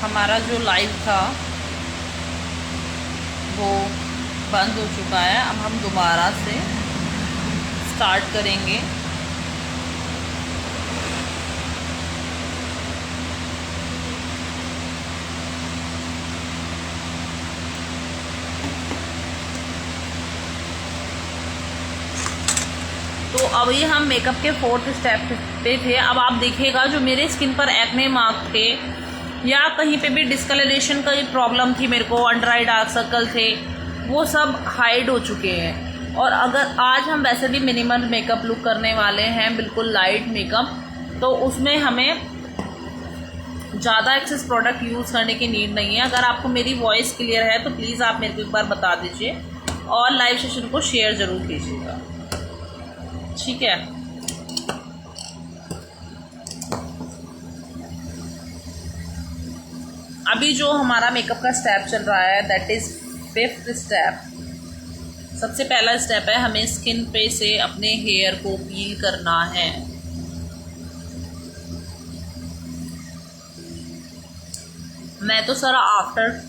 हमारा जो लाइव था वो बंद हो चुका है। अब हम दोबारा से स्टार्ट करेंगे। तो अभी हम मेकअप के 4th स्टेप पे थे। अब आप देखिएगा जो मेरे स्किन पर एक्ने मार्क थे या कहीं पे भी डिस्कलरेशन का प्रॉब्लम थी, मेरे को अंडर आई डार्क सर्कल थे, वो सब हाइड हो चुके हैं। और अगर आज हम वैसे भी मिनिमल मेकअप लुक करने वाले हैं, बिल्कुल लाइट मेकअप, तो उसमें हमें ज़्यादा एक्सेस प्रोडक्ट यूज़ करने की नीड नहीं है। अगर आपको मेरी वॉइस क्लियर है तो प्लीज़ आप मेरे को एक बार बता दीजिए और लाइव सेशन को शेयर ज़रूर कीजिएगा, ठीक है। अभी जो हमारा मेकअप का स्टेप चल रहा है दैट इज़ 5th स्टेप। सबसे पहला स्टेप है हमें स्किन पे से अपने हेयर को पील करना है। मैं तो सर आफ्टर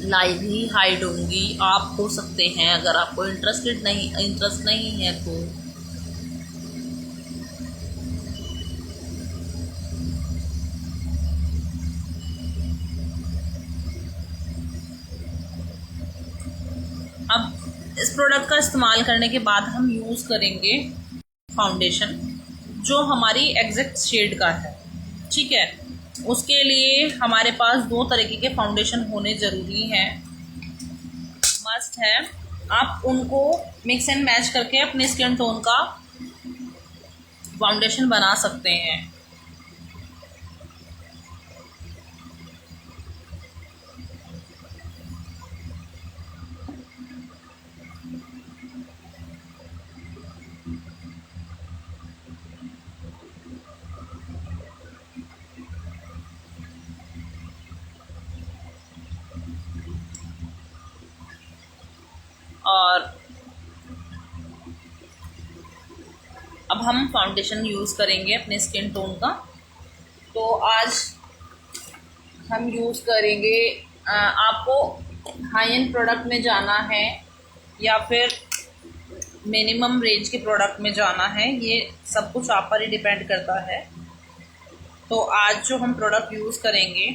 लाइव ही हाइड होंगी, आप हो सकते हैं अगर आपको इंटरेस्ट नहीं है तो। अब इस प्रोडक्ट का इस्तेमाल करने के बाद हम यूज़ करेंगे फाउंडेशन जो हमारी एग्जैक्ट शेड का है, ठीक है। उसके लिए हमारे पास 2 तरीके के फाउंडेशन होने ज़रूरी हैं, मस्ट है। आप उनको मिक्स एंड मैच करके अपने स्किन टोन का फाउंडेशन बना सकते हैं। और अब हम फाउंडेशन यूज़ करेंगे अपने स्किन टोन का। तो आज हम यूज़ करेंगे, आपको हाई एंड प्रोडक्ट में जाना है या फिर मिनिमम रेंज के प्रोडक्ट में जाना है, ये सब कुछ आप पर ही डिपेंड करता है। तो आज जो हम प्रोडक्ट यूज़ करेंगे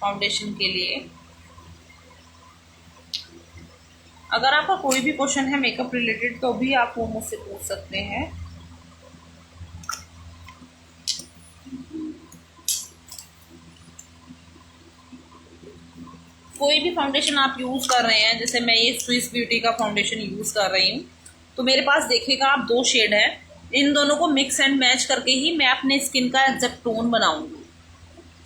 फाउंडेशन के लिए, अगर आपका कोई भी क्वेश्चन है मेकअप रिलेटेड तो भी आप वो मुझसे पूछ सकते हैं। कोई भी फाउंडेशन आप यूज़ कर रहे हैं, जैसे मैं ये स्विस ब्यूटी का फाउंडेशन यूज़ कर रही हूँ, तो मेरे पास देखिएगा आप 2 शेड है। इन दोनों को मिक्स एंड मैच करके ही मैं अपने स्किन का एग्जैक्ट टोन बनाऊंगी,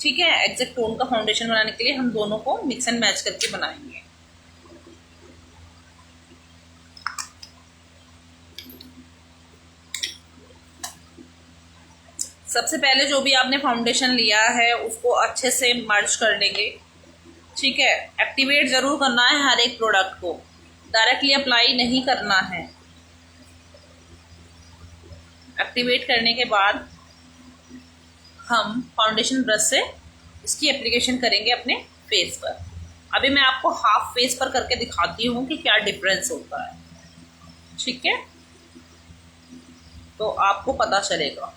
ठीक है। एग्जैक्ट टोन का फाउंडेशन बनाने के लिए हम दोनों को मिक्स एंड मैच करके बनाएंगे। सबसे पहले जो भी आपने फाउंडेशन लिया है उसको अच्छे से मर्ज कर लेंगे, ठीक है। एक्टिवेट ज़रूर करना है हर एक प्रोडक्ट को, डायरेक्टली अप्लाई नहीं करना है। एक्टिवेट करने के बाद हम फाउंडेशन ब्रश से इसकी एप्लीकेशन करेंगे अपने फेस पर। अभी मैं आपको हाफ फेस पर करके दिखाती हूँ कि क्या डिफरेंस होता है, ठीक है, तो आपको पता चलेगा।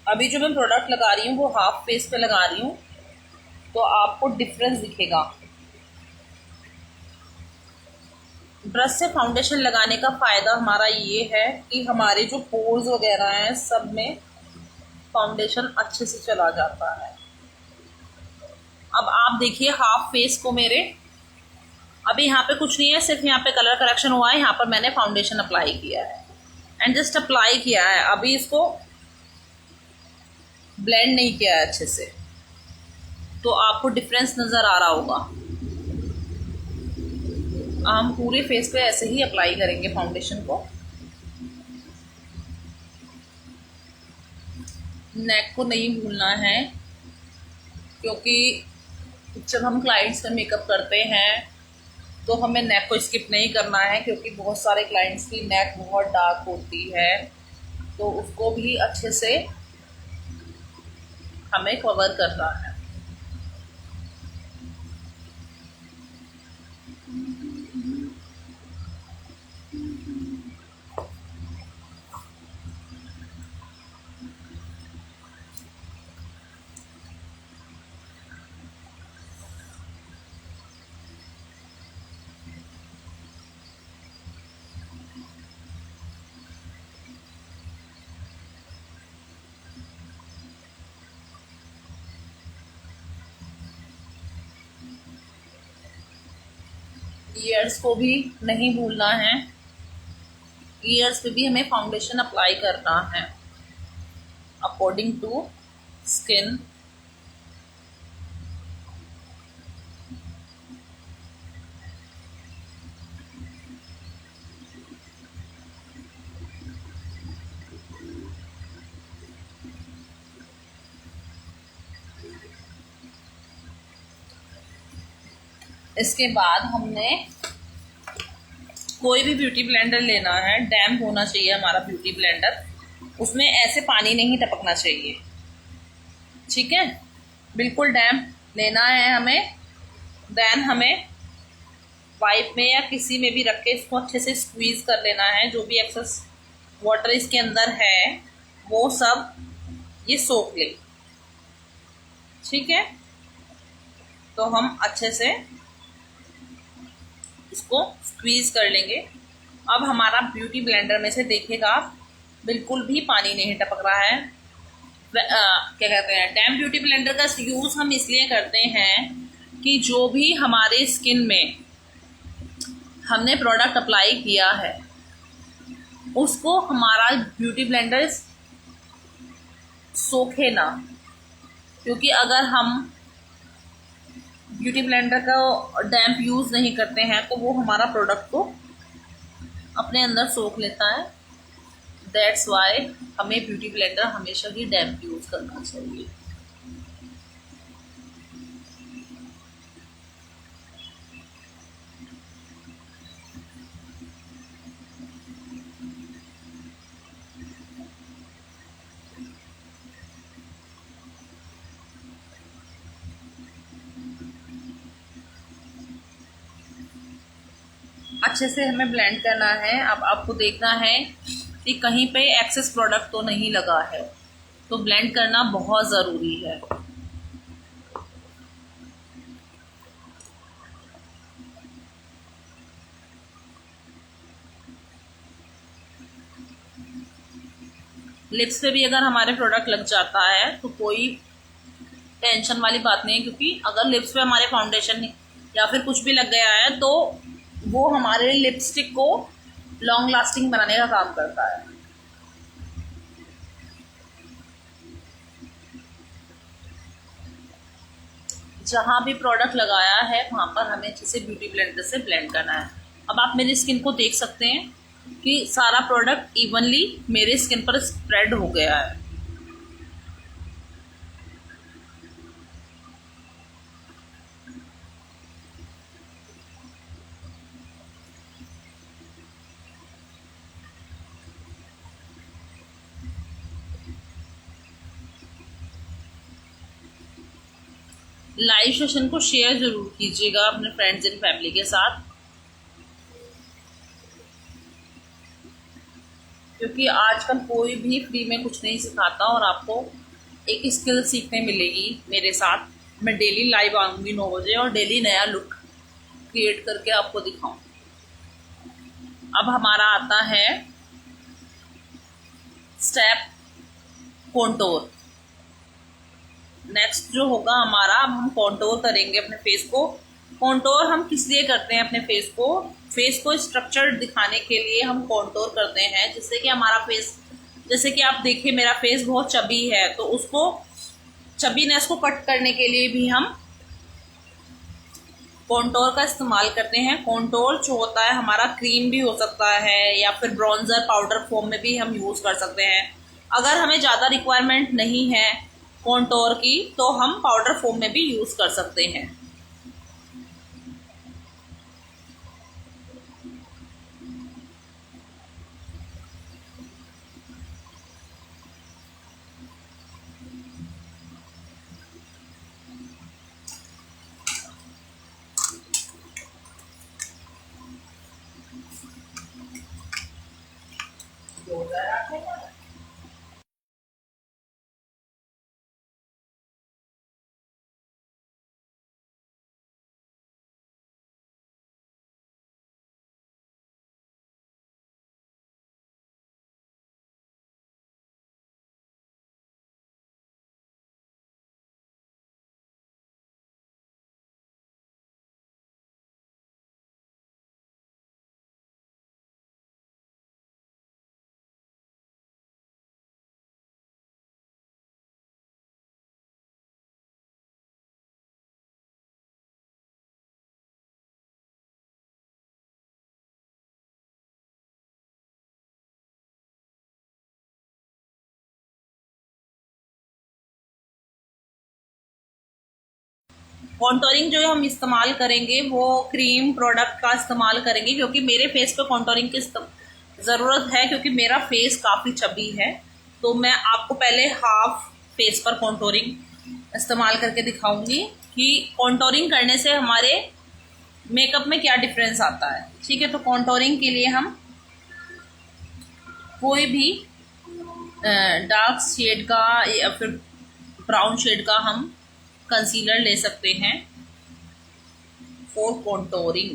अभी जो मैं प्रोडक्ट लगा रही हूँ वो हाफ फेस पे लगा रही हूँ, तो आपको डिफरेंस दिखेगा। ब्रश से फाउंडेशन लगाने का फ़ायदा हमारा ये है कि हमारे जो पोर्स वगैरह हैं सब में फाउंडेशन अच्छे से चला जाता है। अब आप देखिए हाफ फेस को मेरे, अभी यहाँ पे कुछ नहीं है, सिर्फ यहाँ पे कलर करेक्शन हुआ है, यहाँ पर मैंने फाउंडेशन अप्लाई किया है एंड जस्ट अप्लाई किया है। अभी इसको ब्लेंड नहीं किया है अच्छे से, तो आपको डिफरेंस नज़र आ रहा होगा। हम पूरे फेस पे ऐसे ही अप्लाई करेंगे फाउंडेशन को। नेक को नहीं भूलना है, क्योंकि जब हम क्लाइंट्स का मेकअप करते हैं तो हमें नेक को स्किप नहीं करना है, क्योंकि बहुत सारे क्लाइंट्स की नेक बहुत डार्क होती है, तो उसको भी अच्छे से हमें कवर करना है। ईयर्स को भी नहीं भूलना है, ईयर्स पे भी हमें फाउंडेशन अप्लाई करना है अकॉर्डिंग टू स्किन। इसके बाद हमने कोई भी ब्यूटी ब्लेंडर लेना है, डैम्प होना चाहिए हमारा ब्यूटी ब्लेंडर, उसमें ऐसे पानी नहीं टपकना चाहिए, ठीक है, बिल्कुल डैम्प लेना है हमें। देन हमें वाइप में या किसी में भी रख के इसको अच्छे से स्क्वीज कर लेना है, जो भी एक्सेस वाटर इसके अंदर है वो सब ये सोख ले, ठीक है। तो हम अच्छे से इसको स्क्वीज कर लेंगे। अब हमारा ब्यूटी ब्लेंडर में से देखिएगा आप, बिल्कुल भी पानी नहीं टपक रहा है। क्या कहते हैं, डैम्प ब्यूटी ब्लेंडर का यूज़ हम इसलिए करते हैं कि जो भी हमारे स्किन में हमने प्रोडक्ट अप्लाई किया है उसको हमारा ब्यूटी ब्लेंडर सोखे ना, क्योंकि अगर हम ब्यूटी ब्लेंडर का डैम्प यूज़ नहीं करते हैं तो वो हमारा प्रोडक्ट को अपने अंदर सोख लेता है। दैट्स वाई हमें ब्यूटी ब्लेंडर हमेशा ही डैम्प यूज़ करना चाहिए। अच्छे से हमें ब्लेंड करना है। अब आपको देखना है कि कहीं पे एक्सेस प्रोडक्ट तो नहीं लगा है, तो ब्लेंड करना बहुत ज़रूरी है। लिप्स पे भी अगर हमारे प्रोडक्ट लग जाता है तो कोई टेंशन वाली बात नहीं है, क्योंकि अगर लिप्स पे हमारे फाउंडेशन या फिर कुछ भी लग गया है तो वो हमारे लिपस्टिक को लॉन्ग लास्टिंग बनाने का काम करता है। जहाँ भी प्रोडक्ट लगाया है वहाँ पर हमें अच्छे से ब्यूटी ब्लेंडर से ब्लेंड करना है। अब आप मेरी स्किन को देख सकते हैं कि सारा प्रोडक्ट इवनली मेरे स्किन पर स्प्रेड हो गया है। लाइव सेशन को शेयर जरूर कीजिएगा अपने फ्रेंड्स एंड फैमिली के साथ, क्योंकि आजकल कोई भी फ्री में कुछ नहीं सिखाता और आपको एक स्किल सीखने मिलेगी मेरे साथ। मैं डेली लाइव आऊँगी 9 बजे और डेली नया लुक क्रिएट करके आपको दिखाऊँ। अब हमारा आता है स्टेप कॉन्टोर। नेक्स्ट जो होगा हमारा, अब हम कॉन्टोर करेंगे अपने फेस को। कॉन्टोर हम किस लिए करते हैं अपने फेस को स्ट्रक्चर दिखाने के लिए हम कॉन्टोर करते हैं, जिससे कि हमारा फेस, जैसे कि आप देखिए मेरा फेस बहुत चबी है, तो उसको चबीनेस को कट करने के लिए भी हम कॉन्टोर का इस्तेमाल करते हैं। कॉन्टोर जो होता है हमारा क्रीम भी हो सकता है या फिर ब्रॉन्जर पाउडर फॉर्म में भी हम यूज़ कर सकते हैं। अगर हमें ज़्यादा रिक्वायरमेंट नहीं है कॉन्टोर की तो हम पाउडर फॉर्म में भी यूज़ कर सकते हैं। कॉन्टोरिंग जो हम इस्तेमाल करेंगे वो क्रीम प्रोडक्ट का इस्तेमाल करेंगे, क्योंकि मेरे फेस पे कॉन्टोरिंग की ज़रूरत है, क्योंकि मेरा फेस काफ़ी चबी है। तो मैं आपको पहले हाफ फेस पर कॉन्टोरिंग इस्तेमाल करके दिखाऊंगी कि कॉन्टोरिंग करने से हमारे मेकअप में क्या डिफरेंस आता है। ठीक है, तो कॉन्टोरिंग के लिए हम कोई भी डार्क शेड का या फिर ब्राउन शेड का हम कंसीलर ले सकते हैं फॉर कॉन्टोरिंग।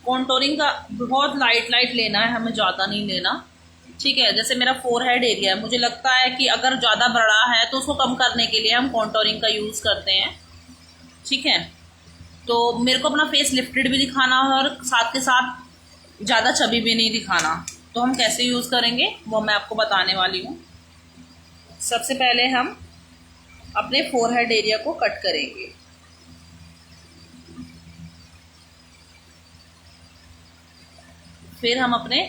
कॉन्टोरिंग का बहुत लाइट लेना है, हमें ज़्यादा नहीं लेना। ठीक है, जैसे मेरा फोरहेड एरिया है, मुझे लगता है कि अगर ज़्यादा बड़ा है तो उसको कम करने के लिए हम कॉन्टोरिंग का यूज़ करते हैं। ठीक है, तो मेरे को अपना फेस लिफ्टेड भी दिखाना है और साथ के साथ ज़्यादा चबी भी नहीं दिखाना, तो हम कैसे यूज़ करेंगे वो मैं आपको बताने वाली हूँ। सबसे पहले हम अपने फोरहेड एरिया को कट करेंगे। फिर हम अपने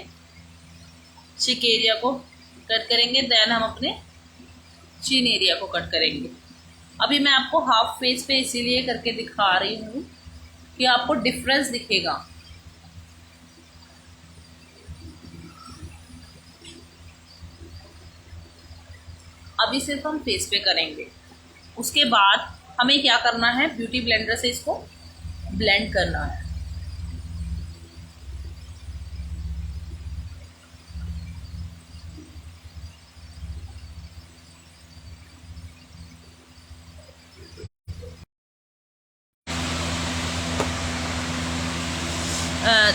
चिक एरिया को कट करेंगे, देन हम अपने चिन एरिया को कट करेंगे। अभी मैं आपको हाफ फेस पे इसीलिए करके दिखा रही हूँ कि आपको डिफरेंस दिखेगा। अभी सिर्फ हम फेस पे करेंगे, उसके बाद हमें क्या करना है, ब्यूटी ब्लेंडर से इसको ब्लेंड करना है।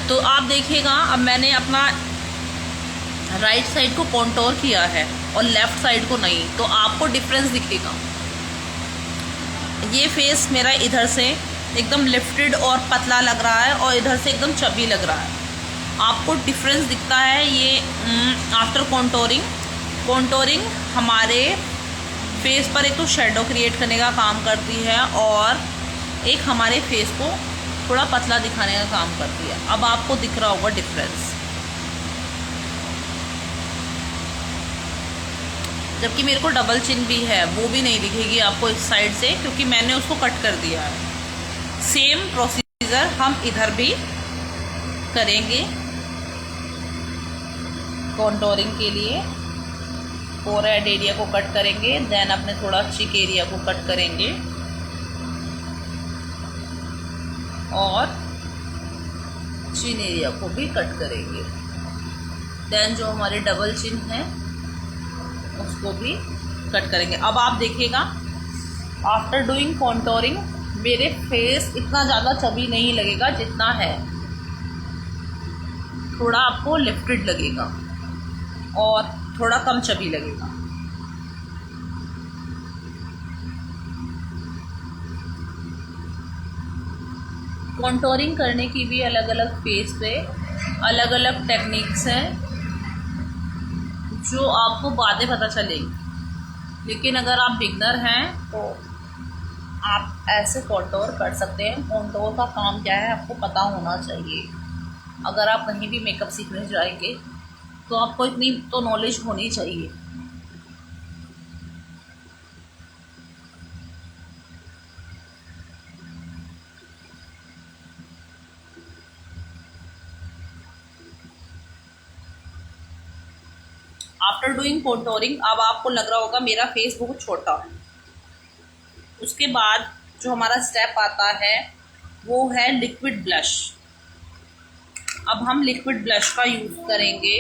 तो आप देखिएगा, अब मैंने अपना राइट साइड को कॉन्टोर किया है और लेफ्ट साइड को नहीं, तो आपको डिफरेंस दिखेगा। ये फेस मेरा इधर से एकदम लिफ्टेड और पतला लग रहा है और इधर से एकदम चबी लग रहा है। आपको डिफरेंस दिखता है ये आफ्टर कॉन्टोरिंग। कॉन्टोरिंग हमारे फेस पर एक तो शेडो क्रिएट करने का काम करती है और एक हमारे फेस को थोड़ा पतला दिखाने का काम करती है। अब आपको दिख रहा होगा डिफरेंस, जबकि मेरे को डबल चिन भी है, वो भी नहीं दिखेगी आपको इस साइड से, क्योंकि मैंने उसको कट कर दिया है। सेम प्रोसीजर हम इधर भी करेंगे कॉन्टोरिंग के लिए। फोरहेड एरिया को कट करेंगे, देन अपने थोड़ा चिक एरिया को कट करेंगे और चिन एरिया को भी कट करेंगे। देन जो हमारे डबल चिन है उसको भी कट करेंगे। अब आप देखिएगा आफ्टर डूइंग कॉन्टोरिंग मेरे फेस इतना ज़्यादा चबी नहीं लगेगा जितना है, थोड़ा आपको लिफ्टेड लगेगा और थोड़ा कम चबी लगेगा। कॉन्टोरिंग करने की भी अलग अलग फेस पे अलग अलग टेक्निक्स हैं जो आपको बातें पता चलेंगी, लेकिन अगर आप बिगनर हैं तो आप ऐसे कॉन्टोर कर सकते हैं। कॉन्टोर का काम क्या है आपको पता होना चाहिए। अगर आप कहीं भी मेकअप सीखने जाएंगे तो आपको इतनी तो नॉलेज होनी चाहिए। आफ्टर डूइंग कॉन्टोरिंग अब आपको लग रहा होगा मेरा फेस बहुत छोटा है। उसके बाद जो हमारा स्टेप आता है वो है लिक्विड ब्लश। अब हम लिक्विड ब्लश का यूज करेंगे।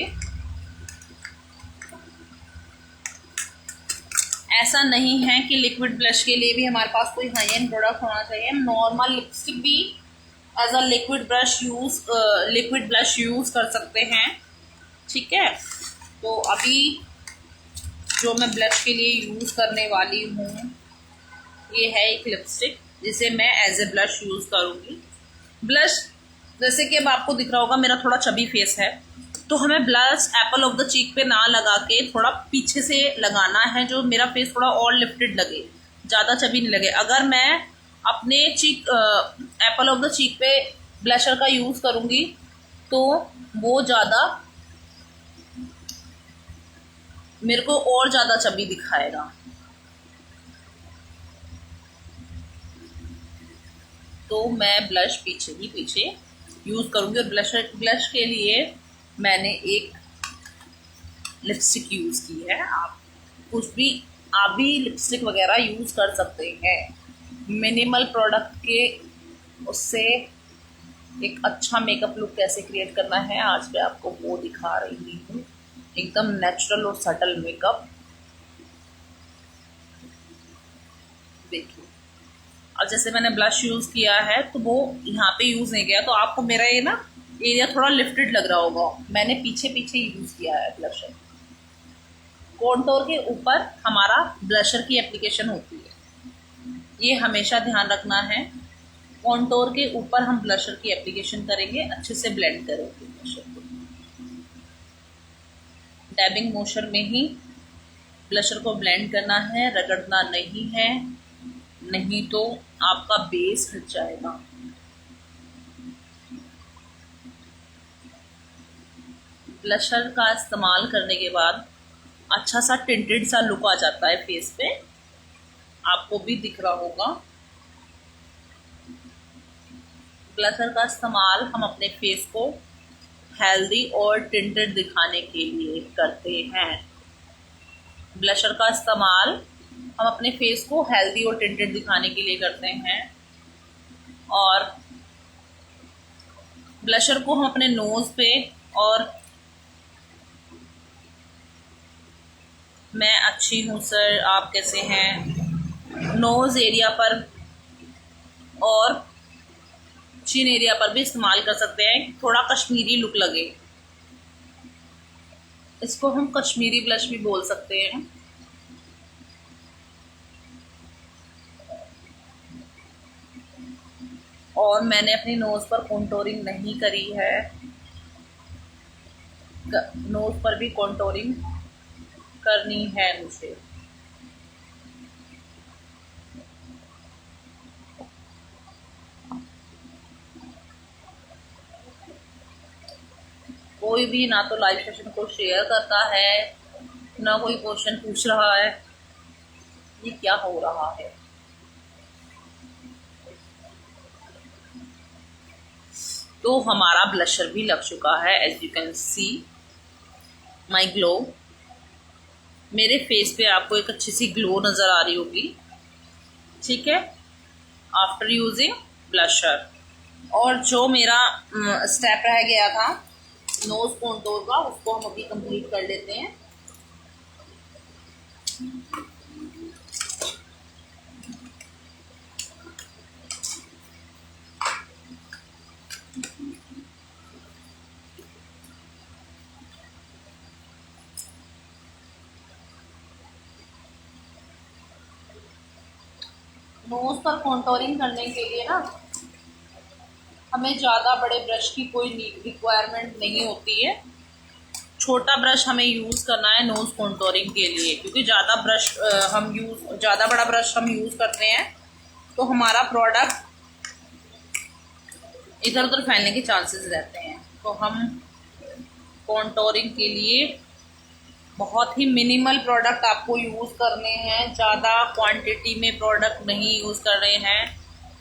ऐसा नहीं है कि लिक्विड ब्लश के लिए भी हमारे पास कोई हाई एंड प्रोडक्ट होना चाहिए। हम नॉर्मल लिपस्टिक भी as a liquid blush use कर सकते हैं। ठीक है, तो अभी जो मैं ब्लश के लिए यूज करने वाली हूँ ये है एक लिपस्टिक जिसे मैं एज ए ब्लश यूज करूँगी। ब्लश जैसे कि अब आपको दिख रहा होगा मेरा थोड़ा चबी फेस है, तो हमें blush Apple of the cheek पे ना लगा के थोड़ा पीछे से लगाना है, जो मेरा फेस थोड़ा और लिफ्टेड लगे, ज़्यादा चबी नहीं लगे। अगर मैं अपने चीक एप्पल ऑफ द चीक पे ब्लशर का यूज़ करूँगी तो वो ज़्यादा मेरे को और ज़्यादा चबी दिखाएगा। तो मैं ब्लश पीछे यूज़ करूँगी। और ब्लश के लिए मैंने एक लिपस्टिक यूज़ की है। आप भी लिपस्टिक वगैरह यूज़ कर सकते हैं। मिनिमल प्रोडक्ट के उससे एक अच्छा मेकअप लुक कैसे क्रिएट करना है आज मैं आपको वो दिखा रही हूँ। एकदम नेचुरल और सटल मेकअप। देखिए, और जैसे मैंने ब्लश यूज़ किया है तो वो यहाँ पे यूज़ नहीं किया, तो आपको मेरा ये ना एरिया थोड़ा लिफ्टेड लग रहा होगा। मैंने पीछे यूज़ किया है ब्लशर। कॉन्टोर के ऊपर हमारा ब्लशर की एप्लीकेशन होती है, ये हमेशा ध्यान रखना है। कॉन्टोर के ऊपर हम ब्लशर की एप्लीकेशन करेंगे, अच्छे से ब्लेंड करेंगे ब्लशर को। डैबिंग मोशन में ही ब्लशर को ब्लेंड करना है, रगड़ना नहीं है, नहीं तो आपका बेस हट जाएगा। ब्लशर का इस्तेमाल करने के बाद अच्छा सा टिंटेड सा लुक आ जाता है फेस पे, आपको भी दिख रहा होगा। ब्लशर का इस्तेमाल हम अपने फेस को हेल्दी और टिंटेड दिखाने के लिए करते हैं। ब्लशर का इस्तेमाल हम अपने फेस को हेल्दी और टिंटेड दिखाने के लिए करते हैं। और ब्लशर को हम अपने नोज पे और मैं अच्छी हूँ सर आप कैसे हैं नोज एरिया पर और चिन एरिया पर भी इस्तेमाल कर सकते हैं, थोड़ा कश्मीरी लुक लगे। इसको हम कश्मीरी ब्लश भी बोल सकते हैं। और मैंने अपनी नोज पर कॉन्टोरिंग नहीं करी है, नोज पर भी कॉन्टोरिंग करनी है मुझे। कोई भी ना तो लाइव सेशन को शेयर करता है ना कोई क्वेश्चन पूछ रहा है, ये क्या हो रहा है। तो हमारा ब्लशर भी लग चुका है। As you can see my glow, मेरे फेस पे आपको एक अच्छी सी ग्लो नज़र आ रही होगी। ठीक है, आफ्टर यूजिंग ब्लशर। और जो मेरा स्टेप रह गया था नोज कॉन्टोर का, उसको हम अभी कंप्लीट कर लेते हैं। नोज पर कॉन्टोरिंग करने के लिए ना हमें ज़्यादा बड़े ब्रश की कोई रिक्वायरमेंट नहीं होती है। छोटा ब्रश हमें यूज़ करना है नोज कॉन्टोरिंग के लिए, क्योंकि ज़्यादा बड़ा ब्रश हम यूज़ करते हैं तो हमारा प्रोडक्ट इधर उधर फैलने के चांसेस रहते हैं। तो हम कॉन्टोरिंग के लिए बहुत ही मिनिमल प्रोडक्ट आपको यूज़ करने हैं, ज़्यादा क्वांटिटी में प्रोडक्ट नहीं यूज़ कर रहे हैं।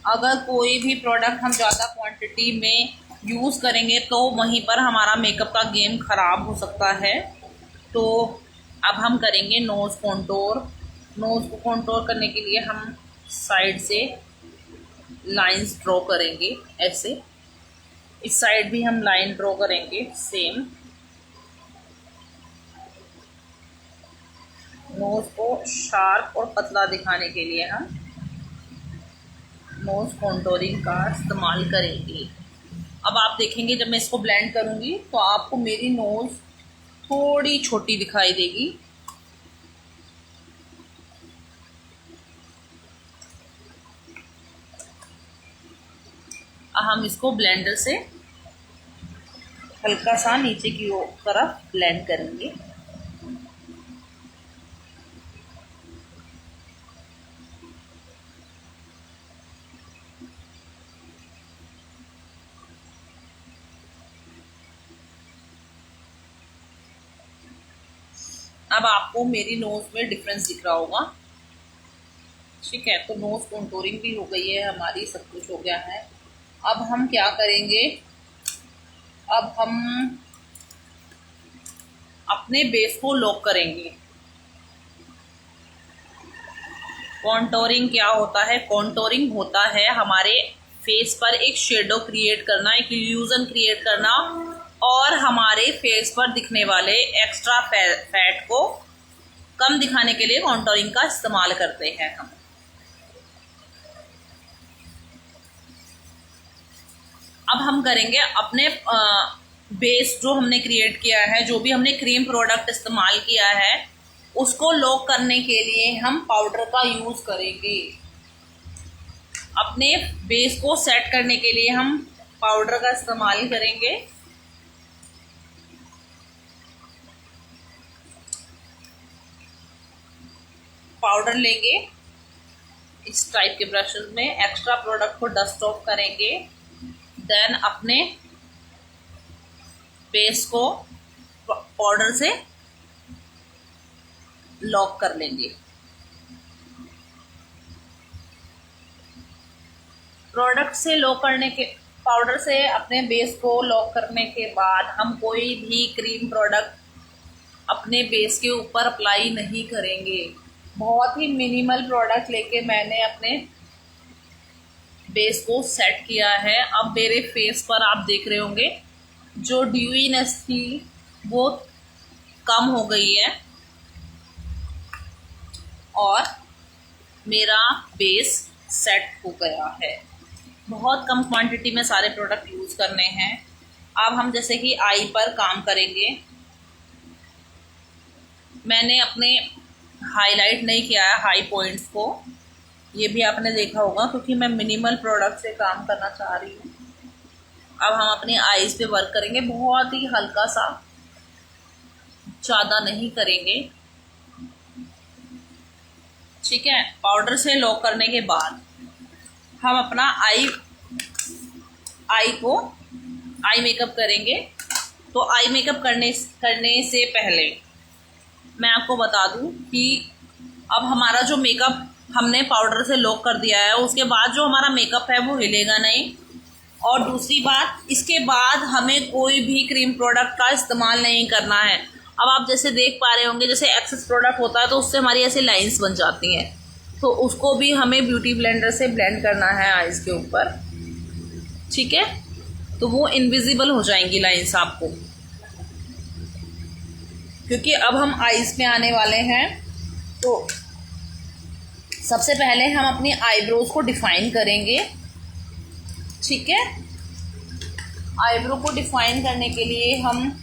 अगर कोई भी प्रोडक्ट हम ज़्यादा क्वांटिटी में यूज़ करेंगे तो वहीं पर हमारा मेकअप का गेम ख़राब हो सकता है। तो अब हम करेंगे नोज़ कॉन्टोर। नोज़ को कॉन्टोर करने के लिए हम साइड से लाइंस ड्रॉ करेंगे, ऐसे। इस साइड भी हम लाइन ड्रॉ करेंगे सेम। नोज़ को शार्प और पतला दिखाने के लिए हम नोज़ कॉन्टोरिंग का इस्तेमाल करेंगे। अब आप देखेंगे जब मैं इसको ब्लेंड करूँगी तो आपको मेरी नोज़ थोड़ी छोटी दिखाई देगी। हम इसको ब्लेंडर से हल्का सा नीचे की तरफ ब्लेंड करेंगे। अब आपको मेरी नोज में डिफरेंस दिख रहा होगा, ठीक है। तो नोज कॉन्टोरिंग भी हो गई है हमारी, सब कुछ हो गया है। अब हम क्या करेंगे, अब हम अपने बेस को लॉक करेंगे। कॉन्टोरिंग क्या होता है? कॉन्टोरिंग होता है हमारे फेस पर एक शेडो क्रिएट करना, एक इल्यूजन क्रिएट करना, और हमारे फेस पर दिखने वाले एक्स्ट्रा फैट को कम दिखाने के लिए कॉन्टोरिंग का इस्तेमाल करते हैं हम। अब हम करेंगे अपने बेस जो हमने क्रिएट किया है, जो भी हमने क्रीम प्रोडक्ट इस्तेमाल किया है, उसको लॉक करने के लिए हम पाउडर का यूज करेंगे। अपने बेस को सेट करने के लिए हम पाउडर का इस्तेमाल करेंगे। पाउडर लेंगे इस टाइप के ब्रशेस में, एक्स्ट्रा प्रोडक्ट को डस्ट ऑफ करेंगे, देन अपने बेस को पाउडर से लॉक कर लेंगे। प्रोडक्ट से लॉक करने के, पाउडर से अपने बेस को लॉक करने के बाद हम कोई भी क्रीम प्रोडक्ट अपने बेस के ऊपर अप्लाई नहीं करेंगे। बहुत ही मिनिमल प्रोडक्ट लेके मैंने अपने बेस को सेट किया है। अब मेरे फेस पर आप देख रहे होंगे जो ड्यूईनेस थी वो कम हो गई है और मेरा बेस सेट हो गया है। बहुत कम क्वांटिटी में सारे प्रोडक्ट यूज़ करने हैं। अब हम जैसे कि आई पर काम करेंगे। मैंने अपने हाईलाइट नहीं किया है हाई पॉइंट्स को, ये भी आपने देखा होगा, क्योंकि मैं मिनिमल प्रोडक्ट से काम करना चाह रही हूँ। अब हम अपनी आईज पे वर्क करेंगे, बहुत ही हल्का सा, ज़्यादा नहीं करेंगे, ठीक है। पाउडर से लॉक करने के बाद हम अपना आई मेकअप करेंगे। तो आई मेकअप करने से पहले मैं आपको बता दूं कि अब हमारा जो मेकअप हमने पाउडर से लॉक कर दिया है, उसके बाद जो हमारा मेकअप है वो हिलेगा नहीं। और दूसरी बात, इसके बाद हमें कोई भी क्रीम प्रोडक्ट का इस्तेमाल नहीं करना है। अब आप जैसे देख पा रहे होंगे, जैसे एक्सेस प्रोडक्ट होता है तो उससे हमारी ऐसे लाइंस बन जाती हैं, तो उसको भी हमें ब्यूटी ब्लेंडर से ब्लेंड करना है आइज के ऊपर, ठीक है। तो वो इनविजिबल हो जाएंगी लाइंस आपको, क्योंकि अब हम आइज पे आने वाले हैं। तो सबसे पहले हम अपनी आईब्रोज को डिफाइन करेंगे, ठीक है। आईब्रो को डिफाइन करने के लिए हम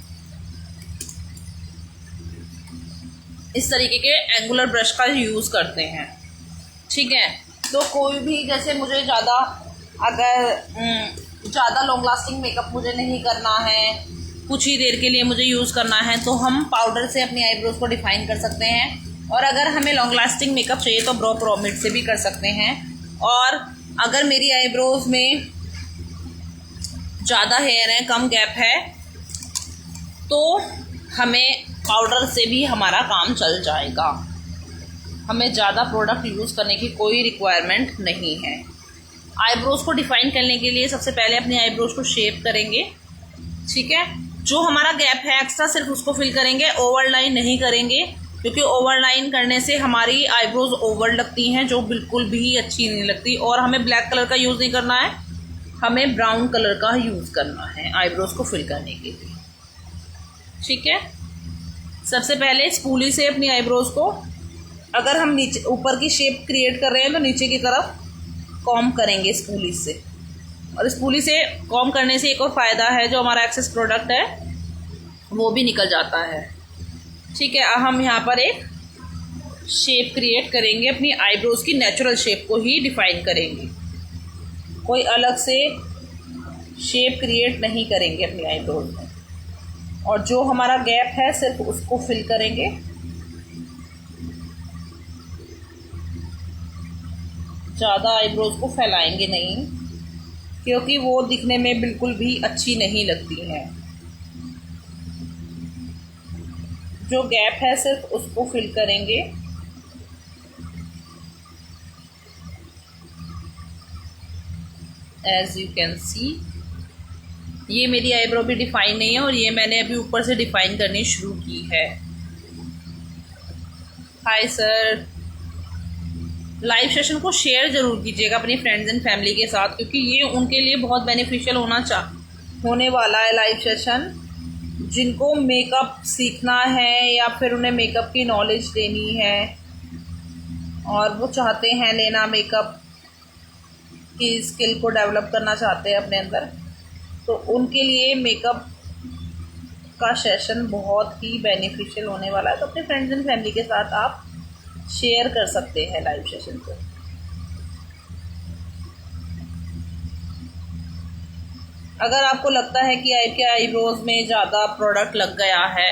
इस तरीके के एंगुलर ब्रश का यूज करते हैं, ठीक है। तो कोई भी, जैसे मुझे ज़्यादा लॉन्ग लास्टिंग मेकअप मुझे नहीं करना है, कुछ ही देर के लिए मुझे यूज़ करना है, तो हम पाउडर से अपनी आईब्रोज को डिफाइन कर सकते हैं। और अगर हमें लॉन्ग लास्टिंग मेकअप चाहिए तो ब्रो प्रोमिड से भी कर सकते हैं। और अगर मेरी आईब्रोज में ज़्यादा हेयर है, कम गैप है, तो हमें पाउडर से भी हमारा काम चल जाएगा। हमें ज़्यादा प्रोडक्ट यूज़ करने की कोई रिक्वायरमेंट नहीं है। आईब्रोज को डिफाइन करने के लिए सबसे पहले अपनी आईब्रोज को शेप करेंगे, ठीक है। जो हमारा गैप है एक्स्ट्रा सिर्फ उसको फिल करेंगे, ओवरलाइन नहीं करेंगे, क्योंकि ओवरलाइन करने से हमारी आईब्रोज ओवर लगती हैं, जो बिल्कुल भी अच्छी नहीं लगती। और हमें ब्लैक कलर का यूज़ नहीं करना है, हमें ब्राउन कलर का यूज़ करना है आईब्रोज को फिल करने के लिए, ठीक है। सबसे पहले स्पूली से अपनी आईब्रोज को, अगर हम नीचे ऊपर की शेप क्रिएट कर रहे हैं तो नीचे की तरफ कॉम्ब करेंगे स्पूली से। और स्पूली से कॉम्ब करने से एक और फ़ायदा है, जो हमारा एक्सेस प्रोडक्ट है वो भी निकल जाता है, ठीक है। हम यहाँ पर एक शेप क्रिएट करेंगे, अपनी आईब्रोज की नेचुरल शेप को ही डिफाइन करेंगे, कोई अलग से शेप क्रिएट नहीं करेंगे अपनी आईब्रोज में। और जो हमारा गैप है सिर्फ उसको फिल करेंगे। ज़्यादा आईब्रोज को फैलाएंगे नहीं, क्योंकि वो दिखने में बिल्कुल भी अच्छी नहीं लगती हैं। जो गैप है सिर्फ उसको फिल करेंगे। एज यू कैन सी, ये मेरी आईब्रो भी डिफाइन नहीं है और ये मैंने अभी ऊपर से डिफाइन करनी शुरू की है। हाय सर, लाइव सेशन को शेयर ज़रूर कीजिएगा अपनी फ्रेंड्स एंड फैमिली के साथ, क्योंकि ये उनके लिए बहुत बेनिफिशियल होने वाला है लाइव सेशन। जिनको मेकअप सीखना है या फिर उन्हें मेकअप की नॉलेज देनी है और वो चाहते हैं लेना, मेकअप की स्किल को डेवलप करना चाहते हैं अपने अंदर, तो उनके लिए मेकअप का सेशन बहुत ही बेनिफिशियल होने वाला है। तो अपने फ्रेंड्स एंड फैमिली के साथ आप शेयर कर सकते हैं लाइव सेशन को। अगर आपको लगता है कि आपके आईब्रोज में ज़्यादा प्रोडक्ट लग गया है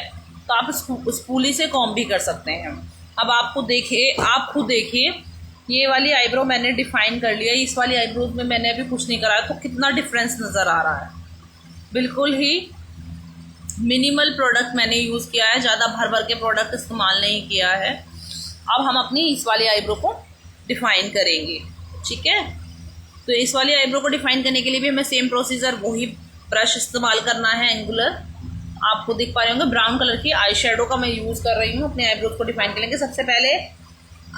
तो आप स्पूली से कॉम्ब भी कर सकते हैं। अब आप खुद देखिए, ये वाली आईब्रो मैंने डिफाइन कर लिया, इस वाली आईब्रोज में मैंने अभी कुछ नहीं करा, तो कितना डिफरेंस नज़र आ रहा है। बिल्कुल ही मिनिमल प्रोडक्ट मैंने यूज़ किया है, ज़्यादा भर भर के प्रोडक्ट इस्तेमाल नहीं किया है। अब हम अपनी इस वाली आईब्रो को डिफाइन करेंगे, ठीक है। तो इस वाली आईब्रो को डिफाइन करने के लिए भी हमें सेम प्रोसीजर, वही ब्रश इस्तेमाल करना है एंगुलर। आपको दिख पा रहे होंगे ब्राउन कलर की आई शेडो का मैं यूज़ कर रही हूँ अपने आईब्रोज को डिफाइन करेंगे। सबसे पहले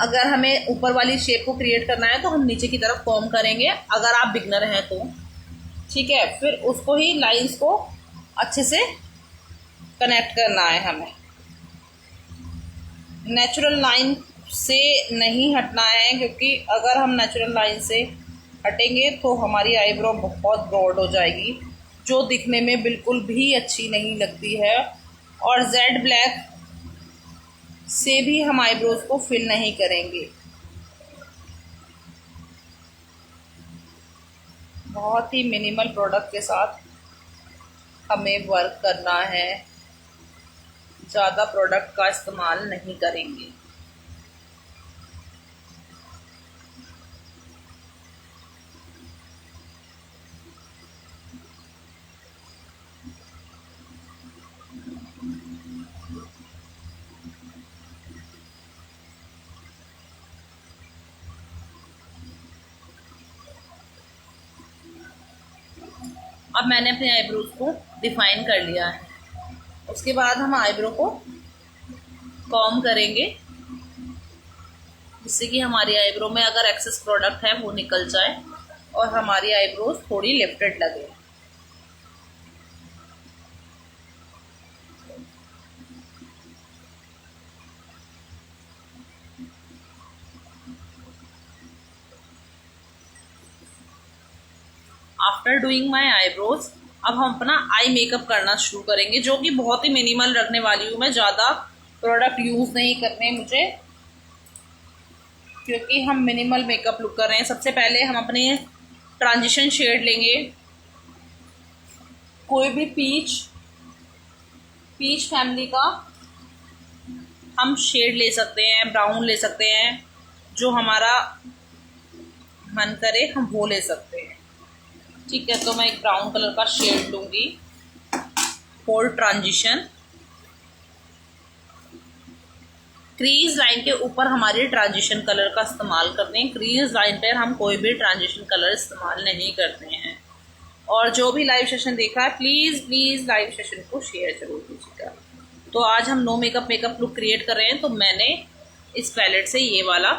अगर हमें ऊपर वाली शेप को क्रिएट करना है तो हम नीचे की तरफ कॉम्ब करेंगे, अगर आप बिगनर हैं तो, ठीक है। फिर उसको ही लाइंस को अच्छे से कनेक्ट करना है हमें, नेचुरल लाइन से नहीं हटना है, क्योंकि अगर हम नेचुरल लाइन से हटेंगे तो हमारी आईब्रो बहुत ब्रॉड हो जाएगी, जो दिखने में बिल्कुल भी अच्छी नहीं लगती है। और जेड ब्लैक से भी हम आईब्रोज को फिल नहीं करेंगे। बहुत ही मिनिमल प्रोडक्ट के साथ हमें वर्क करना है, ज़्यादा प्रोडक्ट का इस्तेमाल नहीं करेंगे। अब मैंने अपने आईब्रोज को डिफाइन कर लिया है। उसके बाद हम आईब्रो को कॉम्ब करेंगे, जिससे कि हमारी आईब्रो में अगर एक्सेस प्रोडक्ट है वो निकल जाए और हमारी आईब्रोज थोड़ी लिफ्टेड लगे। आफ्टर डूइंग माई आईब्रोज, अब हम अपना आई मेकअप करना शुरू करेंगे, जो कि बहुत ही मिनिमल रखने वाली हूँ मैं। ज़्यादा प्रोडक्ट यूज़ नहीं करने मुझे, क्योंकि हम मिनिमल मेकअप लुक कर रहे हैं। सबसे पहले हम अपने ट्रांजिशन शेड लेंगे, कोई भी पीच फैमिली का हम शेड ले सकते हैं, ब्राउन ले सकते हैं, जो हमारा मन करे हम वो ले सकते हैं। ठीक है, तो मैं एक ब्राउन कलर का शेड लूँगी फॉर ट्रांजिशन। क्रीज लाइन के ऊपर हमारे ट्रांजिशन कलर का इस्तेमाल करते हैं। क्रीज लाइन पर हम कोई भी ट्रांजिशन कलर इस्तेमाल नहीं करते हैं। और जो भी लाइव सेशन देखा है प्लीज़ लाइव सेशन को शेयर जरूर कीजिएगा। तो आज हम नो मेकअप लुक क्रिएट कर रहे हैं। तो मैंने इस पैलेट से ये वाला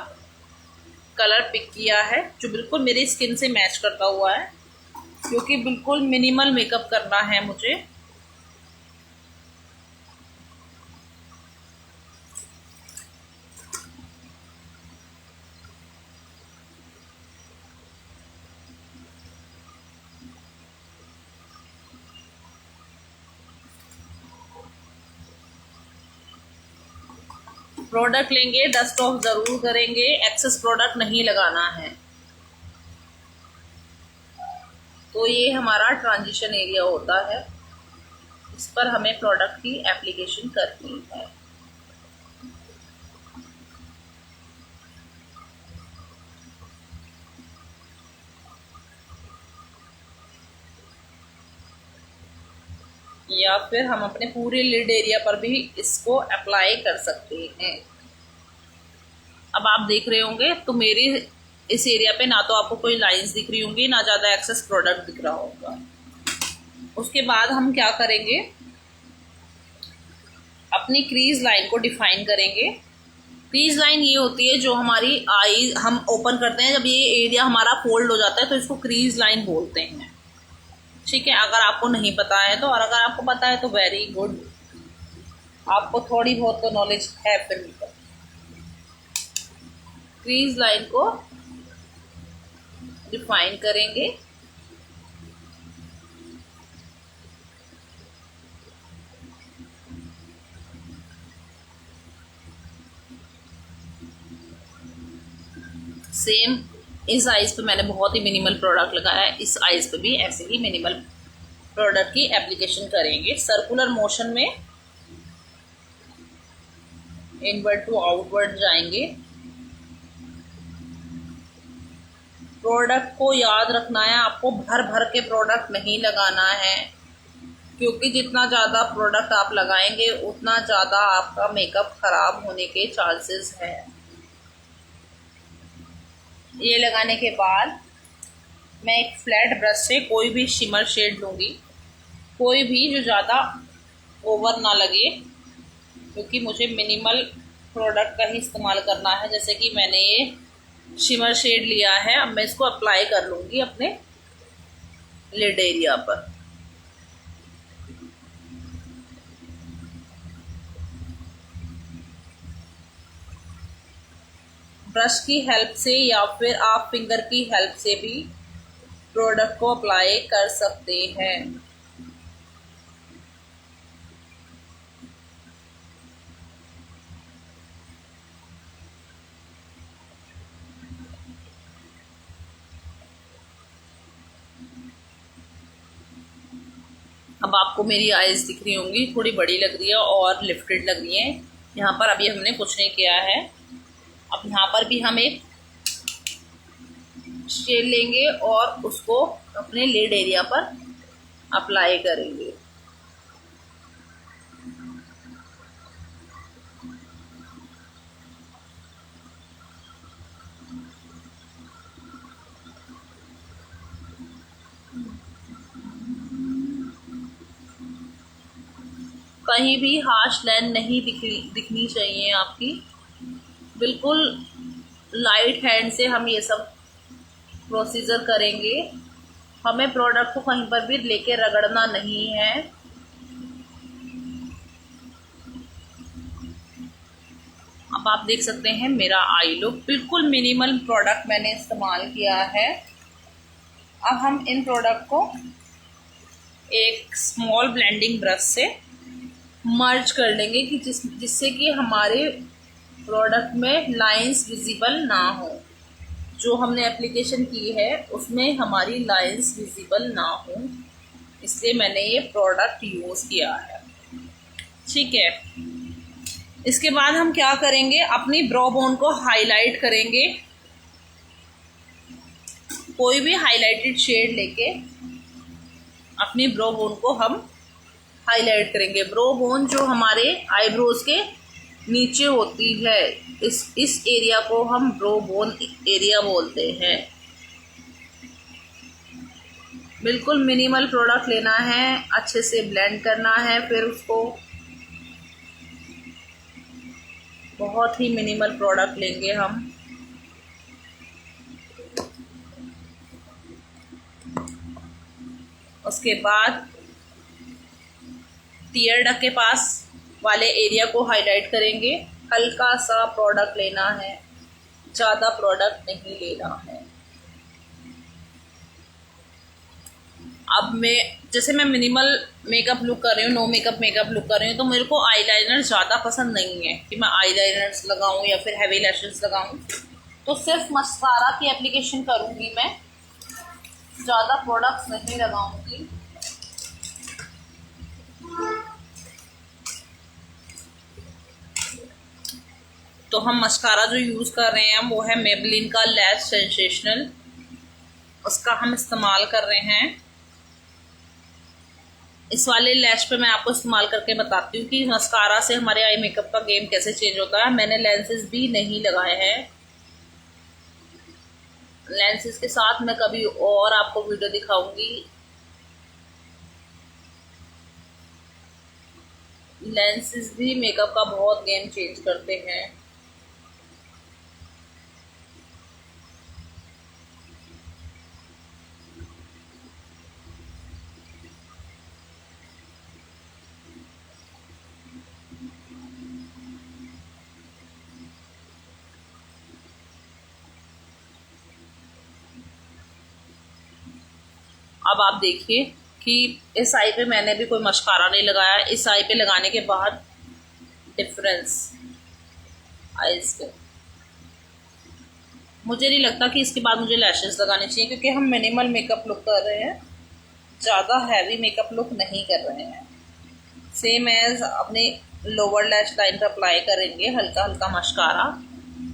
कलर पिक किया है जो बिल्कुल मेरी स्किन से मैच करता हुआ है, क्योंकि बिल्कुल मिनिमल मेकअप करना है मुझे। प्रोडक्ट लेंगे, डस्ट ऑफ ज़रूर करेंगे, एक्सेस प्रोडक्ट नहीं लगाना है। तो ये हमारा ट्रांजिशन एरिया होता है, इस पर हमें प्रोडक्ट की एप्लीकेशन करनी है। या फिर हम अपने पूरे लिड एरिया पर भी इसको अप्लाई कर सकते हैं। अब आप देख रहे होंगे तो मेरी इस एरिया पे ना तो आपको कोई लाइंस दिख रही होंगी, ना ज़्यादा एक्सेस प्रोडक्ट दिख रहा होगा। उसके बाद हम क्या करेंगे, अपनी क्रीज लाइन को डिफाइन करेंगे। क्रीज लाइन ये होती है जो हमारी आई हम ओपन करते हैं, जब ये एरिया हमारा फोल्ड हो जाता है तो इसको क्रीज लाइन बोलते हैं। ठीक है, अगर आपको नहीं पता है तो, और अगर आपको पता है तो वेरी गुड, आपको थोड़ी बहुत तो नॉलेज है फिर भी। क्रीज लाइन को डिफाइन करेंगे। सेम इस आइज पे मैंने बहुत ही मिनिमल प्रोडक्ट लगाया है, इस आइज पे भी ऐसे ही मिनिमल प्रोडक्ट की एप्लीकेशन करेंगे। सर्कुलर मोशन में इनवर्ड टू आउटवर्ड जाएंगे। प्रोडक्ट को याद रखना है, आपको भर भर के प्रोडक्ट नहीं लगाना है, क्योंकि जितना ज़्यादा प्रोडक्ट आप लगाएंगे उतना ज़्यादा आपका मेकअप खराब होने के चांसेस है। ये लगाने के बाद मैं एक फ्लैट ब्रश से कोई भी शिमर शेड लूँगी, कोई भी जो ज़्यादा ओवर ना लगे, क्योंकि मुझे मिनिमल प्रोडक्ट का ही इस्तेमाल करना है। जैसे कि मैंने ये शिमर शेड लिया है, अब मैं इसको अप्लाई कर लूँगी अपने लिड एरिया पर। ब्रश की हेल्प से या फिर आप फिंगर की हेल्प से भी प्रोडक्ट को अप्लाई कर सकते हैं। अब आपको मेरी आईज दिख रही होंगी, थोड़ी बड़ी लग रही है और लिफ्टेड लग रही है। यहाँ पर अभी हमने कुछ नहीं किया है। अब यहाँ पर भी हम एक शेड लेंगे और उसको अपने लिड एरिया पर अप्लाई करेंगे। कहीं भी हार्श लाइन नहीं दिखनी चाहिए आपकी। बिल्कुल लाइट हैंड से हम ये सब प्रोसीजर करेंगे। हमें प्रोडक्ट को कहीं पर भी लेके रगड़ना नहीं है। अब आप देख सकते हैं मेरा आई लुक, बिल्कुल मिनिमल प्रोडक्ट मैंने इस्तेमाल किया है। अब हम इन प्रोडक्ट को एक स्मॉल ब्लेंडिंग ब्रश से मर्ज कर लेंगे कि जिससे कि हमारे प्रोडक्ट में लाइंस विजिबल ना हो। जो हमने एप्लीकेशन की है उसमें हमारी लाइंस विजिबल ना हो, इसलिए मैंने ये प्रोडक्ट यूज़ किया है। ठीक है, इसके बाद हम क्या करेंगे, अपनी ब्रो बोन को हाईलाइट करेंगे। कोई भी हाइलाइटेड शेड लेके अपनी ब्रो बोन को हम हाईलाइट करेंगे। ब्रो बोन जो हमारे आईब्रोज के नीचे होती है, इस एरिया को हम ब्रो बोन एरिया बोलते हैं। बिल्कुल मिनिमल प्रोडक्ट लेना है, अच्छे से ब्लेंड करना है, फिर उसको बहुत ही मिनिमल प्रोडक्ट लेंगे हम। उसके बाद टीयर डक के पास वाले एरिया को हाईलाइट करेंगे। हल्का सा प्रोडक्ट लेना है, ज़्यादा प्रोडक्ट नहीं लेना है। अब जैसे मैं मिनिमल मेकअप लुक कर रही हूँ, नो मेकअप लुक कर रही हूँ, तो मेरे को आईलाइनर ज़्यादा पसंद नहीं है कि मैं आईलाइनर्स लगाऊँ या फिर हैवी लैशेस लगाऊँ। तो सिर्फ मस्कारा की एप्लीकेशन करूँगी मैं, ज़्यादा प्रोडक्ट्स नहीं लगाऊंगी। तो हम मस्कारा जो यूज़ कर रहे हैं वो है मेबलिन का लैश सेंसेशनल, उसका हम इस्तेमाल कर रहे हैं। इस वाले लैश पे मैं आपको इस्तेमाल करके बताती हूँ कि मस्कारा से हमारे आई मेकअप का गेम कैसे चेंज होता है। मैंने लेंसेज भी नहीं लगाए हैं, लेंसेज के साथ मैं कभी और आपको वीडियो दिखाऊंगी। लेंसेज भी मेकअप का बहुत गेम चेंज करते हैं। अब आप देखिए कि इस आई पे मैंने भी कोई मस्कारा नहीं लगाया, इस आई पे लगाने के बाद डिफरेंस आईज पे। मुझे नहीं लगता कि इसके बाद मुझे लैशेस लगाने चाहिए, क्योंकि हम मिनिमल मेकअप लुक कर रहे हैं, ज़्यादा हैवी मेकअप लुक नहीं कर रहे हैं। सेम एज अपने लोअर लैश लाइन पर अप्लाई करेंगे हल्का हल्का मस्कारा,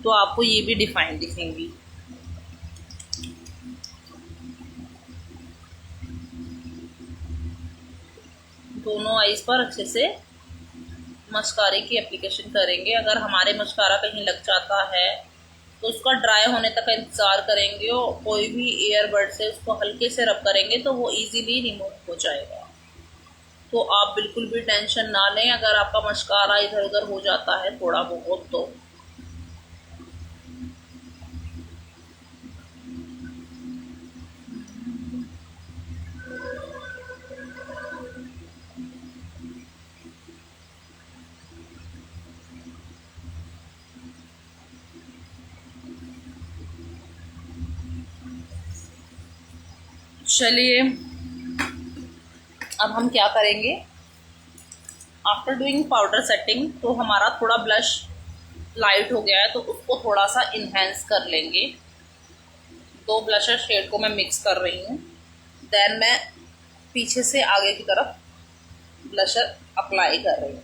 तो आपको ये भी डिफाइन दिखेंगी। दोनों आईज पर अच्छे से मस्कारे की एप्लीकेशन करेंगे। अगर हमारे मस्कारा कहीं लग जाता है तो उसका ड्राई होने तक इंतज़ार करेंगे और कोई भी ईयरबड से उसको हल्के से रब करेंगे तो वो इजीली रिमूव हो जाएगा। तो आप बिल्कुल भी टेंशन ना लें अगर आपका मस्कारा इधर उधर हो जाता है थोड़ा बहुत तो। चलिए अब हम क्या करेंगे, आफ्टर डूइंग पाउडर सेटिंग तो हमारा थोड़ा ब्लश लाइट हो गया है तो उसको थोड़ा सा इन्हेंस कर लेंगे। दो ब्लशर शेड को मैं मिक्स कर रही हूँ, देन मैं पीछे से आगे की तरफ ब्लशर अप्लाई कर रही हूँ।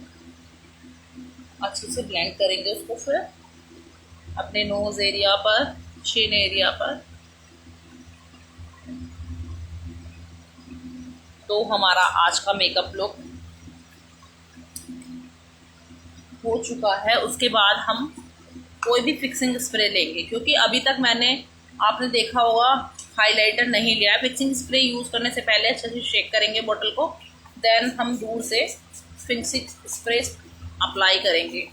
अच्छे से ब्लेंड करेंगे उसको, फिर अपने नोज एरिया पर, चिन एरिया पर। तो हमारा आज का मेकअप लुक हो चुका है। उसके बाद हम कोई भी फिक्सिंग स्प्रे लेंगे, क्योंकि अभी तक आपने देखा होगा हाइलाइटर नहीं लिया। फिक्सिंग स्प्रे यूज़ करने से पहले अच्छे से शेक करेंगे बोतल को, देन हम दूर से फिक्सिंग स्प्रे अप्लाई करेंगे।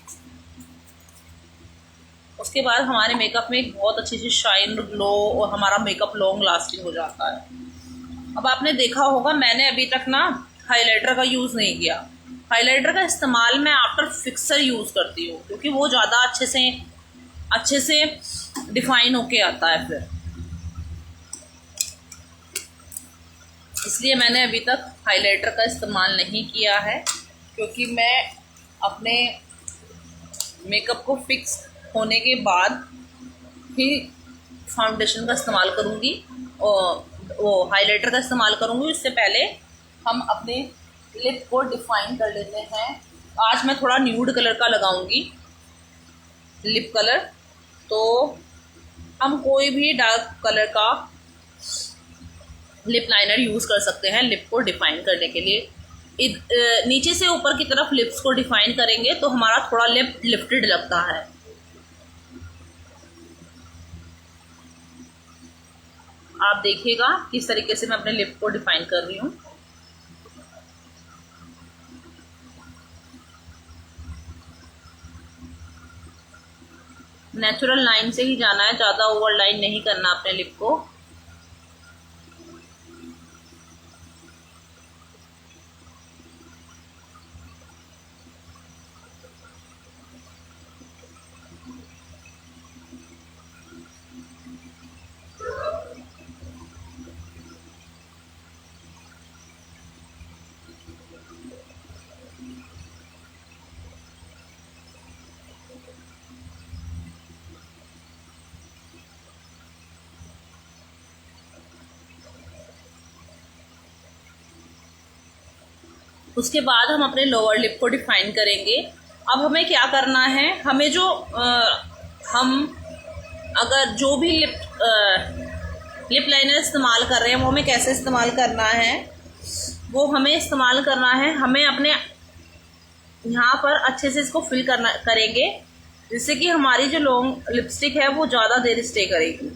उसके बाद हमारे मेकअप में एक बहुत अच्छी सी शाइन, ग्लो और हमारा मेकअप लॉन्ग लास्टिंग हो जाता है। अब आपने देखा होगा मैंने अभी तक ना हाइलाइटर का यूज़ नहीं किया। हाइलाइटर का इस्तेमाल मैं आफ्टर फिक्सर यूज़ करती हूँ, क्योंकि वो ज़्यादा अच्छे से डिफाइन होके आता है फिर, इसलिए मैंने अभी तक हाइलाइटर का इस्तेमाल नहीं किया है। क्योंकि मैं अपने मेकअप को फिक्स होने के बाद ही फाउंडेशन का इस्तेमाल करूँगी और वो हाइलाइटर का इस्तेमाल करूँगी। इससे पहले हम अपने लिप को डिफाइन कर लेते हैं। आज मैं थोड़ा न्यूड कलर का लगाऊंगी लिप कलर, तो हम कोई भी डार्क कलर का लिप लाइनर यूज़ कर सकते हैं लिप को डिफाइन करने के लिए। नीचे से ऊपर की तरफ लिप्स को डिफाइन करेंगे तो हमारा थोड़ा लिप लिफ्टेड लगता है। आप देखिएगा किस तरीके से मैं अपने लिप को डिफाइन कर रही हूँ। नेचुरल लाइन से ही जाना है, ज़्यादा ओवर लाइन नहीं करना अपने लिप को। उसके बाद हम अपने लोअर लिप को डिफाइन करेंगे। अब हमें क्या करना है, हमें जो हम अगर जो भी लिप लाइनर इस्तेमाल कर रहे हैं वो हमें कैसे इस्तेमाल करना है, वो हमें इस्तेमाल करना है, हमें अपने यहाँ पर अच्छे से इसको फिल करेंगे जिससे कि हमारी जो लॉन्ग लिपस्टिक है वो ज़्यादा देर स्टे करेगी।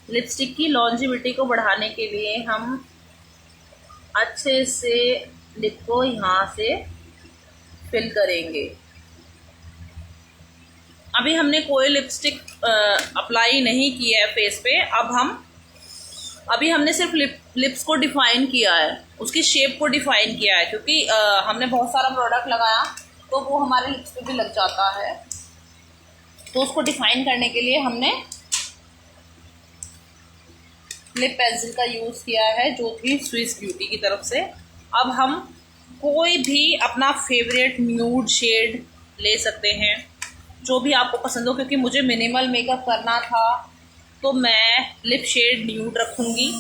लिपस्टिक की लॉन्जिविटी को बढ़ाने के लिए हम अच्छे से लिप को यहाँ से फिल करेंगे। अभी हमने कोई लिपस्टिक अप्लाई नहीं किया है फेस पे। अभी हमने सिर्फ लिप्स को डिफाइन किया है, उसकी शेप को डिफाइन किया है, क्योंकि हमने बहुत सारा प्रोडक्ट लगाया तो वो हमारे लिप्स पे भी लग जाता है। तो उसको डिफाइन करने के लिए हमने लिप पेंसिल का यूज़ किया है जो थी स्विस ब्यूटी की तरफ से। अब हम कोई भी अपना फेवरेट न्यूड शेड ले सकते हैं, जो भी आपको पसंद हो। क्योंकि मुझे मिनिमल मेकअप करना था तो मैं लिप शेड न्यूड रखूँगी।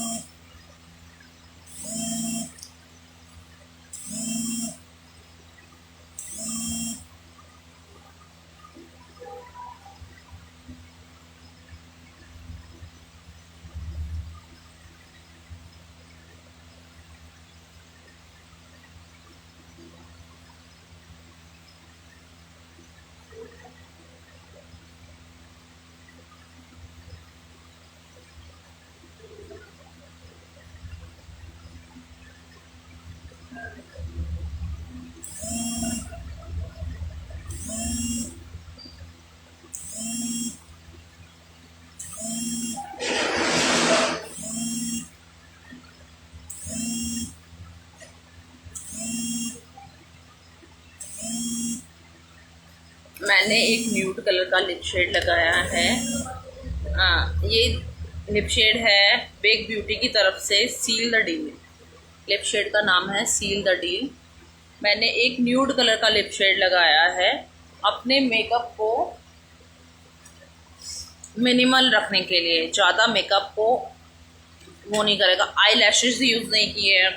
मैंने एक न्यूड कलर का लिप शेड लगाया है। ये लिप शेड है बेक ब्यूटी की तरफ से, seal the deal. Lip shade का नाम है सील द डील। मैंने एक न्यूड कलर का लिप शेड लगाया है अपने मेकअप को मिनिमल रखने के लिए। ज़्यादा मेकअप को वो नहीं करेगा। आई लैशेज यूज़ नहीं किए हैं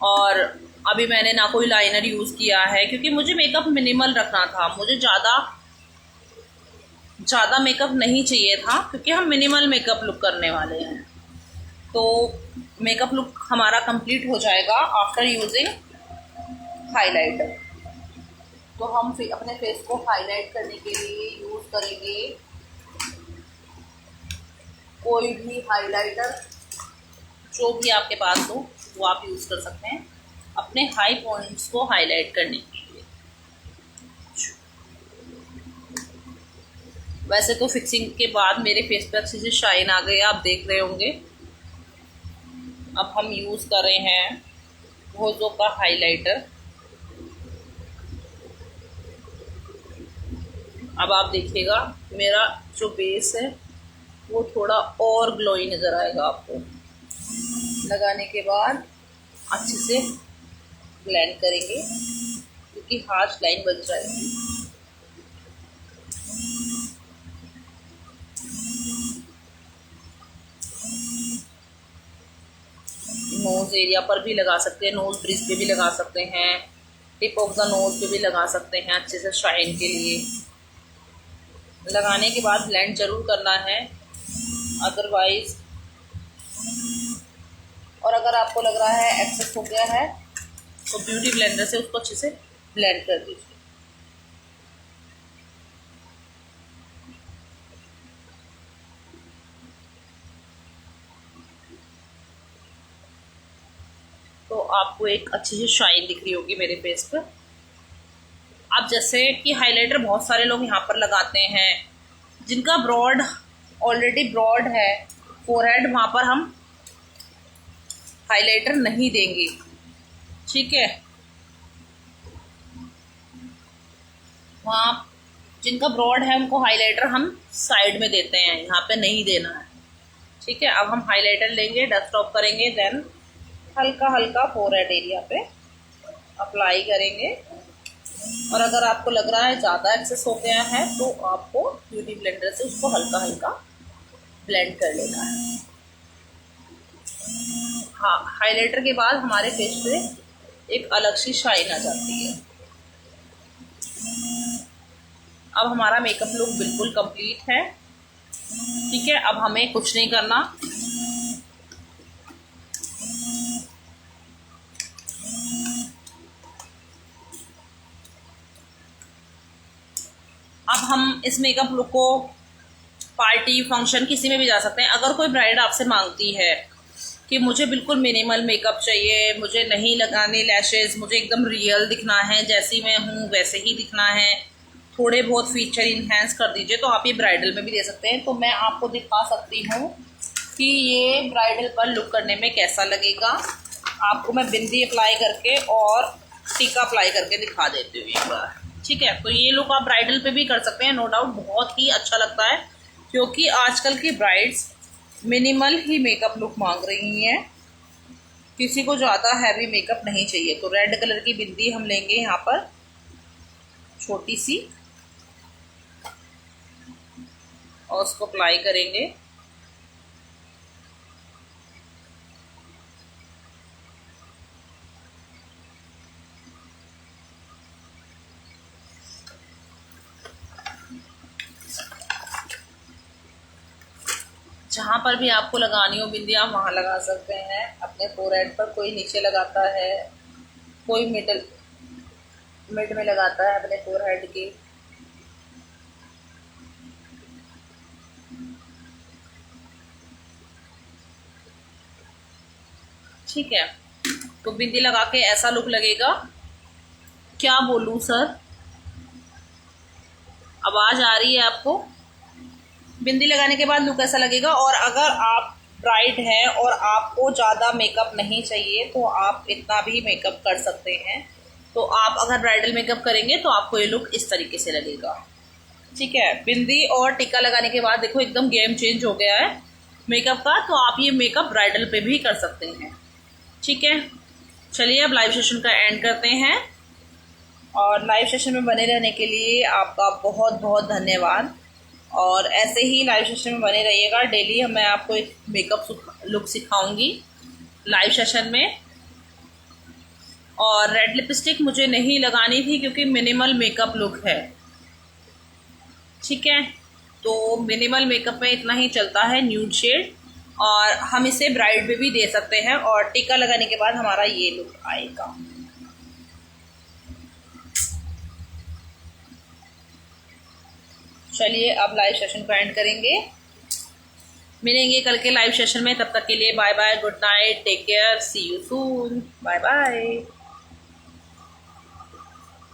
और अभी मैंने ना कोई लाइनर यूज़ किया है, क्योंकि मुझे मेकअप मिनिमल रखना था। मुझे ज़्यादा मेकअप नहीं चाहिए था, क्योंकि हम मिनिमल मेकअप लुक करने वाले हैं। तो मेकअप लुक हमारा कंप्लीट हो जाएगा आफ्टर यूजिंग हाइलाइटर। तो हम फिर अपने फेस को हाईलाइट करने के लिए यूज़ करेंगे कोई भी हाइलाइटर, जो भी आपके पास हो वो आप यूज़ कर सकते हैं अपने हाई पॉइंट्स को हाईलाइट करने के लिए। वैसे तो फिक्सिंग के बाद मेरे फेस पे अच्छे से शाइन आ गई, आप देख रहे होंगे। अब हम यूज़ कर रहे हैं रोज़ो का हाइलाइटर। अब आप देखिएगा मेरा जो बेस है वो थोड़ा और ग्लोई नज़र आएगा आपको। लगाने के बाद अच्छे से ब्लेंड करेंगे, क्योंकि हार्श लाइन बन जाएगी। नोज़ एरिया पर भी लगा सकते हैं, नोज़ ब्रिज पे भी लगा सकते हैं, टिप ऑफ द नोज़ पे भी लगा सकते हैं अच्छे से शाइन के लिए। लगाने के बाद ब्लेंड ज़रूर करना है, अदरवाइज और अगर आपको लग रहा है एक्सेस हो गया है तो ब्यूटी ब्लेंडर से उसको अच्छे से ब्लेंड कर दीजिए। तो आपको एक अच्छी सी शाइन दिख रही होगी मेरे फेस पर। अब जैसे कि हाइलाइटर बहुत सारे लोग यहाँ पर लगाते हैं, जिनका ब्रॉड ऑलरेडी ब्रॉड है फोरहेड, वहाँ पर हम हाइलाइटर नहीं देंगे, ठीक है। वहाँ जिनका ब्रॉड है उनको हाइलाइटर हम साइड में देते हैं, यहाँ पे नहीं देना है, ठीक है। अब हम हाइलाइटर लेंगे, डस्ट ऑफ करेंगे, देन हल्का हल्का फोरहेड एरिया पे अप्लाई करेंगे। और अगर आपको लग रहा है ज़्यादा एक्सेस हो गया है तो आपको ब्यूटी ब्लेंडर से उसको हल्का हल्का ब्लेंड कर लेना है। हाँ, हाइलाइटर के बाद हमारे फेस पे एक अलग सी शाइन आ जाती है। अब हमारा मेकअप लुक बिल्कुल कंप्लीट है, ठीक है। अब हमें कुछ नहीं करना, अब हम इस मेकअप लुक को पार्टी फंक्शन किसी में भी जा सकते हैं। अगर कोई ब्राइड आपसे मांगती है कि मुझे बिल्कुल मिनिमल मेकअप चाहिए, मुझे नहीं लगाने लैशेस, मुझे एकदम रियल दिखना है, जैसी मैं हूँ वैसे ही दिखना है, थोड़े बहुत फीचर इन्हेंस कर दीजिए, तो आप ये ब्राइडल में भी दे सकते हैं। तो मैं आपको दिखा सकती हूँ कि ये ब्राइडल पर लुक करने में कैसा लगेगा। आपको मैं बिंदी अप्लाई करके और टीका अप्लाई करके दिखा देती हूँ एक बार, ठीक है। तो ये लुक आप ब्राइडल पे भी कर सकते हैं, नो डाउट बहुत ही अच्छा लगता है, क्योंकि आजकल की ब्राइड्स मिनिमल ही मेकअप लुक मांग रही हैं, किसी को ज़्यादा हैवी मेकअप नहीं चाहिए। तो रेड कलर की बिंदी हम लेंगे यहाँ पर छोटी सी, और उसको अप्लाई करेंगे। जहाँ पर भी आपको लगानी हो बिंदी आप वहाँ लगा सकते हैं अपने फोरहेड पर। कोई नीचे लगाता है, कोई मिड में लगाता है अपने फोरहेड की। ठीक है, तो बिंदी लगा के ऐसा लुक लगेगा। क्या बोलूँ सर, आवाज़ आ रही है आपको? बिंदी लगाने के बाद लुक ऐसा लगेगा। और अगर आप ब्राइड है और आपको ज़्यादा मेकअप नहीं चाहिए तो आप इतना भी मेकअप कर सकते हैं। तो आप अगर ब्राइडल मेकअप करेंगे तो आपको ये लुक इस तरीके से लगेगा, ठीक है। बिंदी और टिक्का लगाने के बाद देखो एकदम गेम चेंज हो गया है मेकअप का। तो आप ये मेकअप ब्राइडल पे भी कर सकते हैं, ठीक है। चलिए अब लाइव सेशन का एंड करते हैं, और लाइव सेशन में बने रहने के लिए आपका बहुत बहुत धन्यवाद। और ऐसे ही लाइव सेशन में बने रहिएगा, डेली मैं आपको एक मेकअप लुक सिखाऊंगी लाइव सेशन में। और रेड लिपस्टिक मुझे नहीं लगानी थी क्योंकि मिनिमल मेकअप लुक है, ठीक है। तो मिनिमल मेकअप में इतना ही चलता है, न्यूड शेड, और हम इसे ब्राइड पे भी दे सकते हैं। और टीका लगाने के बाद हमारा ये लुक आएगा। चलिए अब लाइव सेशन को एंड करेंगे, मिलेंगे कल के लाइव सेशन में। तब तक के लिए bye bye, good night, take care, see you soon, bye bye.